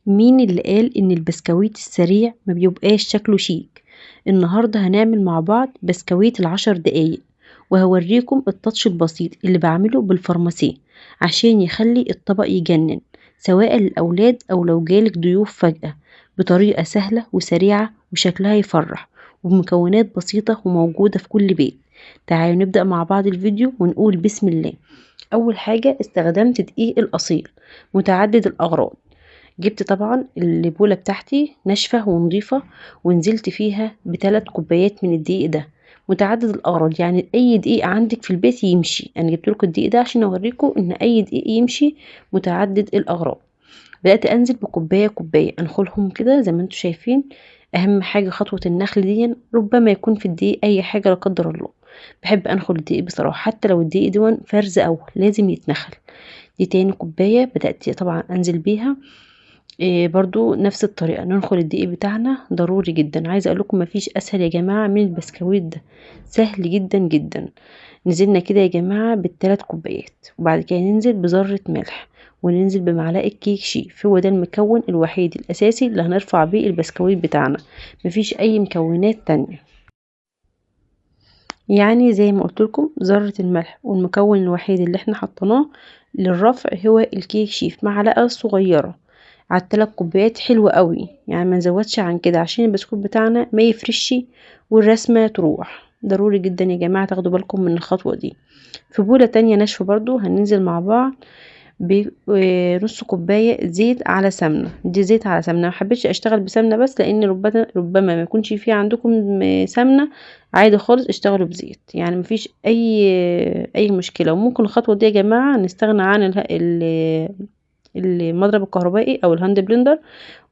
مين اللي قال ان البسكويت السريع ما بيبقاش شكله شيك؟ النهارده هنعمل مع بعض بسكويت العشر دقايق، وهوريكم التاتش البسيط اللي بعمله بالفرماسيه عشان يخلي الطبق يجنن، سواء للاولاد او لو جالك ضيوف فجأة، بطريقه سهله وسريعه وشكلها يفرح، وبمكونات بسيطه وموجوده في كل بيت. تعالوا نبدأ مع بعض الفيديو ونقول بسم الله. اول حاجه استخدمت دقيق الاصيل متعدد الاغراض. جبت طبعا البولة بتاعتي ناشفة ونضيفة، ونزلت فيها ب3 كوبايات من الدقيق ده متعدد الأغراض، يعني أي دقيق عندك في البيت يمشي. أنا جبت لكم الدقيق ده عشان أوريكم إن أي دقيق يمشي متعدد الأغراض. بدأت أنزل بكوباية كوباية أنخلهم كده زي ما انتوا شايفين. أهم حاجة خطوة النخل دي، ربما يكون في الدقيق أي حاجة لا قدر الله. بحب أنخل الدقيق بصراحة، حتى لو الدقيق دون فرز أول لازم يتنخل. دي تاني كوباية بدأت طبعا أنزل بيها. برضو نفس الطريقة ننخل الدقيق بتاعنا ضروري جدا. عايزة اقول لكم مفيش اسهل يا جماعة من البسكويت ده، سهل جدا جدا. نزلنا كده يا جماعة ب3 كوبايات، وبعد كده ننزل بذرة ملح، وننزل بمعلقة كيك شيف. هو ده المكون الوحيد الاساسي اللي هنرفع بيه البسكويت بتاعنا، مفيش اي مكونات تانية. يعني زي ما قلت لكم ذرة الملح، والمكون الوحيد اللي احنا حطيناه للرفع هو الكيك شيف، معلقة صغيرة على ال3 كوبايات. حلوة قوي يعني، ما نزودش عن كده عشان البسكوت بتاعنا ما يفرش والرسمة تروح. ضروري جدا يا جماعة تاخدوا بالكم من الخطوة دي. في بولة تانية ناشفة برضو هننزل مع بعض بنص كوباية زيت على سمنة. دي زيت على سمنة، ما حبيتش اشتغل بسمنة بس، لان ربما ما يكونش فيه عندكم سمنة، عادي خالص اشتغلوا بزيت، يعني مفيش اي مشكلة. وممكن الخطوة دي يا جماعة نستغنى عن المضرب الكهربائي او الهاند بلندر،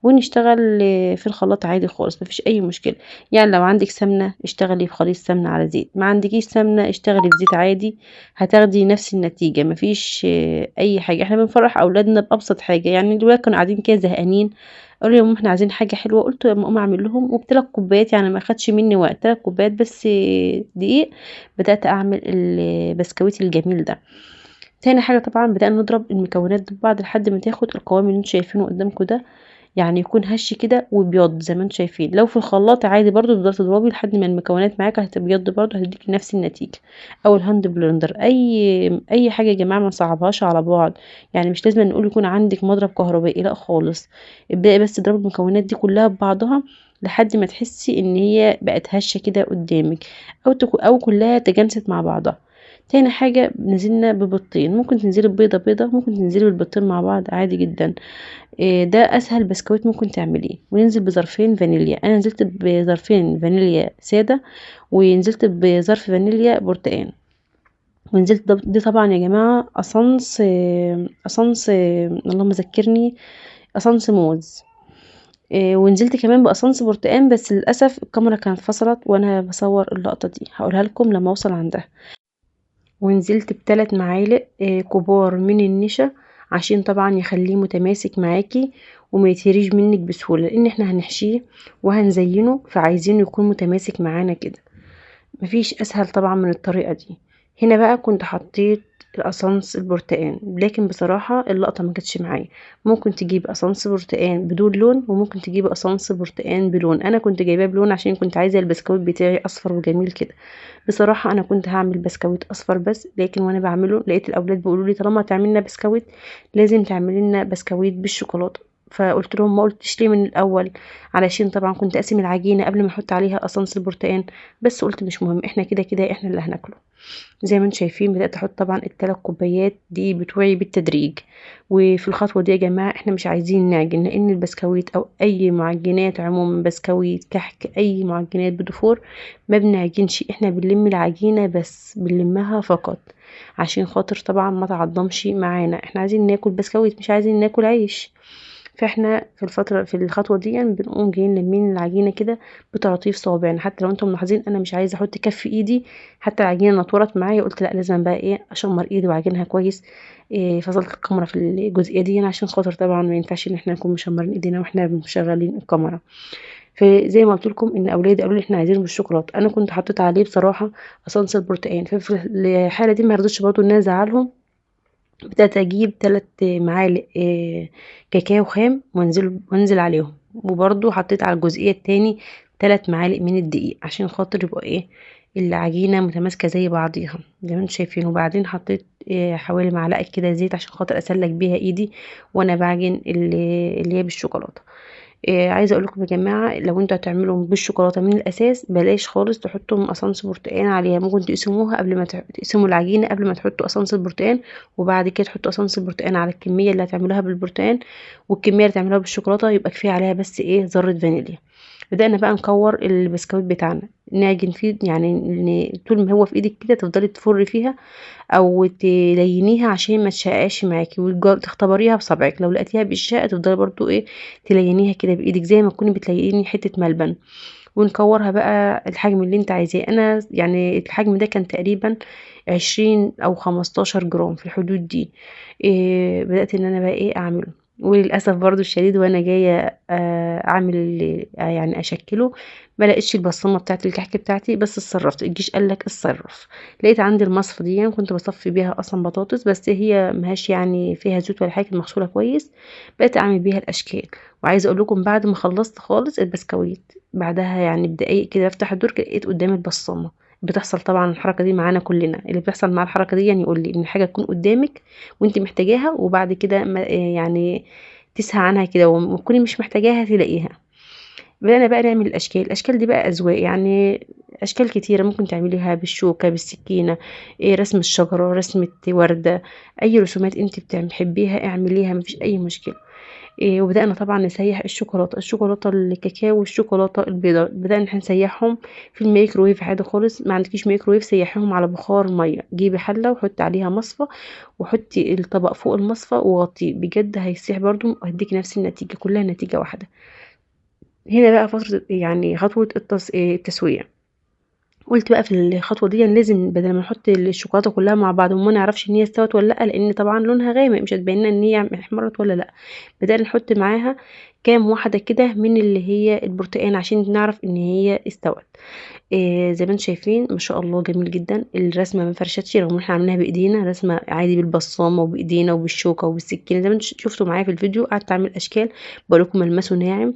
ونشتغل في الخلاط عادي خالص، مفيش اي مشكله. يعني لو عندك سمنه اشتغلي في خليط سمنه على زيت، ما عندكيش سمنه اشتغلي في زيت عادي، هتاخدي نفس النتيجه. مفيش اي حاجه. احنا بنفرح اولادنا بابسط حاجه. يعني دلوقتي كانوا قاعدين كده زهقانين، قالوا يا ماما احنا عايزين حاجه حلوه. قلت يا ماما اعمل لهم، وب3 كوبايات يعني ما خدش مني وقت، 3 كوبايات بس دقيق بدات اعمل البسكويت الجميل ده. تاني حاجة طبعا بدأنا نضرب المكونات ببعض لحد ما تاخد القوام اللي انتوا شايفينه قدامكم ده، يعني يكون هش كده وبيض زي ما انتوا شايفين. لو في الخلاط عادي برضو تقدري تضربي لحد ما المكونات معاك هتبيض برضو، هتديكي نفس النتيجة. او الهاند بلندر، اي حاجة يا جماعة ما نصعبهاش على بعض. يعني مش لازم نقول يكون عندك مضرب كهربائي، لا خالص. ابدأي بس تضربي المكونات دي كلها ببعضها لحد ما تحسي ان هي بقت هشة كده قدامك، او كلها تجانست مع بعضها. تاني حاجة نزلنا ببيضتين، ممكن تنزلي ببيضة بيضة، ممكن تنزلي بالبيضتين مع بعض عادي جدا. ده اسهل بسكويت ممكن تعمليه. وننزل بظرفين فانيليا، انا نزلت بظرفين فانيليا سادة، ونزلت بظرف فانيليا برتقان. ونزلت دي طبعا يا جماعة اللهم ذكرني، اسانس موز. ونزلت كمان باسانس برتقان، بس للاسف الكاميرا كانت فصلت وانا بصور اللقطة دي، هقولها لكم لما اوصل عندها. ونزلت ب3 معالق كبار من النشا، عشان طبعا يخليه متماسك معاكي وما يتهريش منك بسهولة، لان احنا هنحشيه وهنزينه، فعايزينه يكون متماسك معانا كده. مفيش اسهل طبعا من الطريقة دي. هنا بقى كنت حطيت الاسانس البرتقان، لكن بصراحة اللقطة ما كانتش معايا. ممكن تجيب اسانس برتقان بدون لون، وممكن تجيب اسانس برتقان بلون. انا كنت جايباه بلون عشان كنت عايزة البسكويت بتاعي اصفر وجميل كده. بصراحة انا كنت هعمل بسكويت اصفر بس، لكن وانا بعمله لقيت الاولاد بيقولوا لي طالما تعملنا بسكويت لازم تعملي لنا بسكويت بالشوكولاتة. فقلت لهم ما قلتش ليه من الاول، علشان طبعا كنت اقسم العجينة قبل ما احط عليها اسانس البرتقان، بس قلت مش مهم، احنا كده كده احنا اللي هناكله. زي ما انتم شايفين بدأت احط طبعا ال3 كوبايات دي بتوعي بالتدريج. وفي الخطوة دي يا جماعة احنا مش عايزين نعجن، لان البسكويت او اي معجنات عموما، بسكويت كحك اي معجنات بدفور، ما بنعجنش، احنا بنلم العجينة بس، بنلمها فقط عشان خاطر طبعا ما تعضمش معانا. احنا عايزين ناكل بسكويت مش عايزين ناكل عيش. فاحنا في الخطوه دي يعني بنقوم جايين لمين العجينه كده بطراطيف صوابعنا. حتى لو انتم ملاحظين انا مش عايزه احط كف ايدي، حتى العجينه نطورت معايا، قلت لا لازم بقى ايه اشمر ايدي واعجنها كويس. فصلت الكاميرا في الجزئيه دي عشان خاطر طبعا ما ينفعش ان احنا نكون مشمرين ايدينا واحنا مشغلين الكاميرا. فزي ما قلت لكم ان اولادي قالوا لي احنا عايزينه بالشوكولاته، انا كنت حطيت عليه بصراحه اصنص البرتقال. ففي الحاله دي ما رضيتش برضه ان انا ازعلهم، بدأت أجيب 3 معالق كاكاو خام وانزل عليهم، وبرضه حطيت على الجزئية التاني 3 معالق من الدقيق عشان خاطر يبقى العجينة متماسكة زي بعضيها زي ما انتم شايفين. وبعدين حطيت حوالي معلقة كده زيت عشان خاطر اسلك بيها ايدي وانا بعجن اللي هي بالشوكولاتة. عايزة اقول لكم يا جماعة، لو انتوا هتعملوا بالشوكولاتة من الاساس بلاش خالص تحطوا قصنص برتقان عليها، ممكن تقسموها قبل ما تقسموا العجينة قبل ما تحطوا قصنص البرتقان، وبعد كده تحطوا قصنص البرتقان على الكمية اللي هتعملوها بالبرتقان، والكمية اللي تعملوها بالشوكولاتة يبقى كفاية عليها بس ذرة فانيليا. بدأنا بقى نكور البسكويت بتاعنا، نعجن فيه يعني طول ما هو في ايدك كده تفضلي تفري فيها او تلينيها عشان ما تشقاش معاكي، تختبريها بصبعك، لو لقيتيها بالشقه تفضلي برضو تلينيها كده بايدك زي ما تكوني بتليني حته ملبن. ونكورها بقى الحجم اللي انت عايزاه. انا يعني الحجم ده كان تقريبا 20 او 15 جرام في الحدود دي. بدأت ان انا بقى اعمله، وللاسف برضو الشديد وانا جايه اعمل يعني اشكله، ما لقيتش البصمه بتاعت الكحك بتاعتي، بس اتصرفت. الجيش قال لك اتصرف. لقيت عندي المصفى دي كنت بصفي بيها اصلا بطاطس، بس هي مهاش يعني فيها زيوت ولا حاجه، كانت مغسوله كويس. بقيت اعمل بيها الاشكال. وعايزه اقول لكم بعد ما خلصت خالص البسكويت، بعدها يعني بدقايق كده بفتح الدرج لقيت قدامي البصمه. بتحصل طبعا الحركه دي معانا كلنا، اللي بيحصل مع الحركه دي يعني يقول لي ان حاجه تكون قدامك وانت محتاجاها، وبعد كده يعني تسهى عنها كده وتكوني مش محتاجاها تلاقيها. بدأنا بقى نعمل الأشكال دي بقى أذواق، يعني أشكال كتيرة ممكن تعمليها بالشوكة بالسكينة، رسم الشجرة، رسمة وردة، أي رسومات انت بتحبيها اعمليها مفيش أي مشكلة. وبدأنا طبعا نسيح الشوكولاتة الكاكاو والشوكولاتة البيضاء، بدأنا احنا نسيحهم في الميكروويف عادي خالص. ما عندكيش ميكروويف سيحيهم على بخار مية، جيبي حلة وحطي عليها مصفى وحطي الطبق فوق المصفى وغطيه، بجد هيسيح برضو وهديكي نفس النتيجة، كلها نتيجة واحدة. هنا بقى فترة يعني خطوة التسوية. قلت بقى في الخطوة دي لازم بدل ما نحط الشوكولاتة كلها مع بعض وما نعرفش ان هي استوت ولا لا، لان طبعا لونها غامق مش هتبين لنا ان هي احمرت ولا لا. بدأنا نحط معاها كام واحدة كده من اللي هي البرتقان عشان نعرف ان هي استوت. زي ما انتم شايفين ما شاء الله جميل جدا. الرسمه ما فرشتش رغم ان احنا عاملينها بايدينا، رسمه عادي بالبصامه وبايدينا وبالشوكه وبالسكينه زي ما انتم شفتوا معايا في الفيديو. قعدت اعمل اشكال بقول لكم ملمسه ناعم،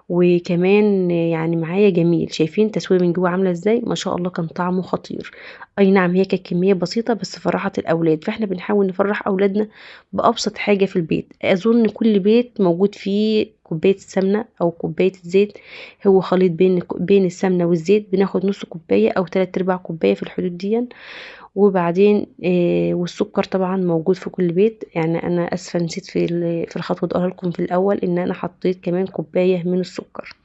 وكمان يعني معايا جميل. شايفين تسويه من جوه عامله ازاي؟ ما شاء الله كان طعمه خطير. اي نعم هي كانت كميه بسيطه بس فرحت الاولاد، فاحنا بنحاول نفرح اولادنا بابسط حاجه في البيت. اظن كل بيت موجود فيه كوبايه السمنه او كوبايه الزيت، هو خليط بين السمنه والزيت، بناخد نص كوبايه او 3/4 كوبايه في الحدود دي. وبعدين والسكر طبعا موجود في كل بيت. يعني انا اسفه نسيت في الخطوه دي اقولها لكم في الاول ان انا حطيت كمان كوبايه من السكر.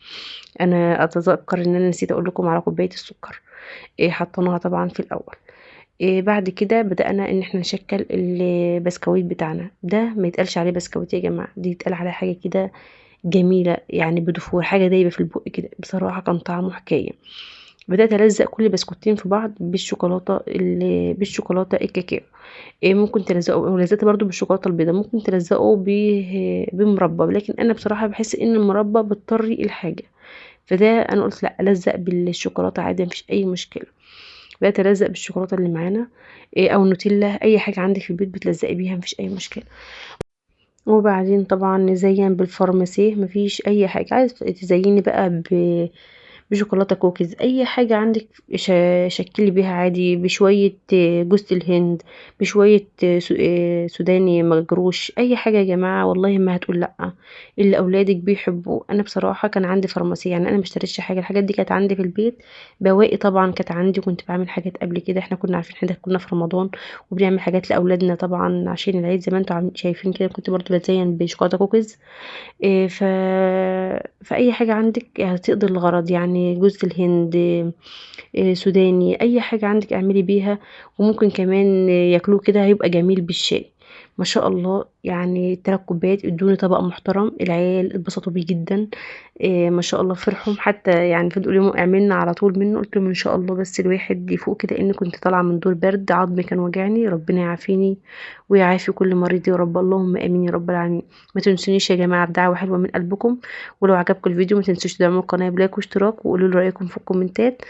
انا اتذكر ان انا نسيت اقول لكم على كوبايه السكر. حطيناها طبعا في الاول. بعد كده بدأنا ان احنا نشكل البسكويت بتاعنا ده. ما يتقالش عليه بسكويت يا جماعه، دي يتقال عليه حاجه كده جميله، يعني بدفور حاجه دايبه في البق كده. بصراحه كان طعمه حكايه. بدأت ألزق كل بسكوتين في بعض بالشوكولاتة الكاكاو. ممكن تلزقه، ولزقت برضو بالشوكولاتة البيضاء، ممكن تلزقه بمربى، لكن أنا بصراحة بحس إن المربى بتطري الحاجة، فده أنا قلت لأ ألزق بالشوكولاتة عادي مفيش أي مشكلة. بدأت ألزق بالشوكولاتة اللي معانا، أو نوتيلا، أي حاجة عندك في البيت بتلزقي بيها مفيش أي مشكلة. وبعدين طبعا نزين بالفرماسيه، مفيش أي حاجة. عايز تزيني بقى بشوكولاته كوكيز، اي حاجه عندك شكلي بيها عادي، بشويه جوز الهند، بشويه سوداني مجروش، اي حاجه يا جماعه والله ما هتقول لا. اللي اولادك بيحبوه. انا بصراحه كان عندي فرماسيه، يعني انا ما اشتريتش حاجه، الحاجات دي كانت عندي في البيت. بواقي طبعا كانت عندي، كنت بعمل حاجات قبل كده. احنا كنا عارفين احنا كنا في رمضان وبنعمل حاجات لاولادنا طبعا عشان العيد زي ما انتم شايفين كده. كنت برضو بزين بشوكولاته كوكيز. إيه ف فأي حاجة عندك هتقضي الغرض، يعني جوز الهند، سوداني، أي حاجة عندك اعملي بيها. وممكن كمان ياكلوه كده هيبقى جميل بالشاي. ما شاء الله يعني 3 كوبايات ادوني طبق محترم، العيال اتبسطوا بيه جدا. ما شاء الله فرحهم، حتى يعني فضلوا يقولوا اعملنا على طول منه. قلت لهم ان شاء الله بس الواحد يفوق كده، ان كنت طالعه من دور برد عظمي كان وجعني، ربنا يعافيني ويعافي كل مريض يا رب، اللهم امين يا رب العالمين. ما تنسونيش يا جماعه بدعوه حلوه من قلبكم. ولو عجبكم الفيديو ما تنسوش تدعموا القناه بلايك واشتراك، وقولوا لي رايكم في الكومنتات.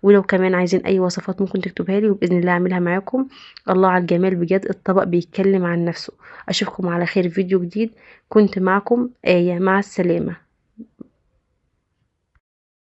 ولو كمان عايزين اي وصفات ممكن تكتبها لي وباذن الله اعملها معاكم. الله على الجمال بجد، الطبق بيتكلم عن نفسه. اشوفكم على خير في فيديو جديد. كنت معكم آية، مع السلامة.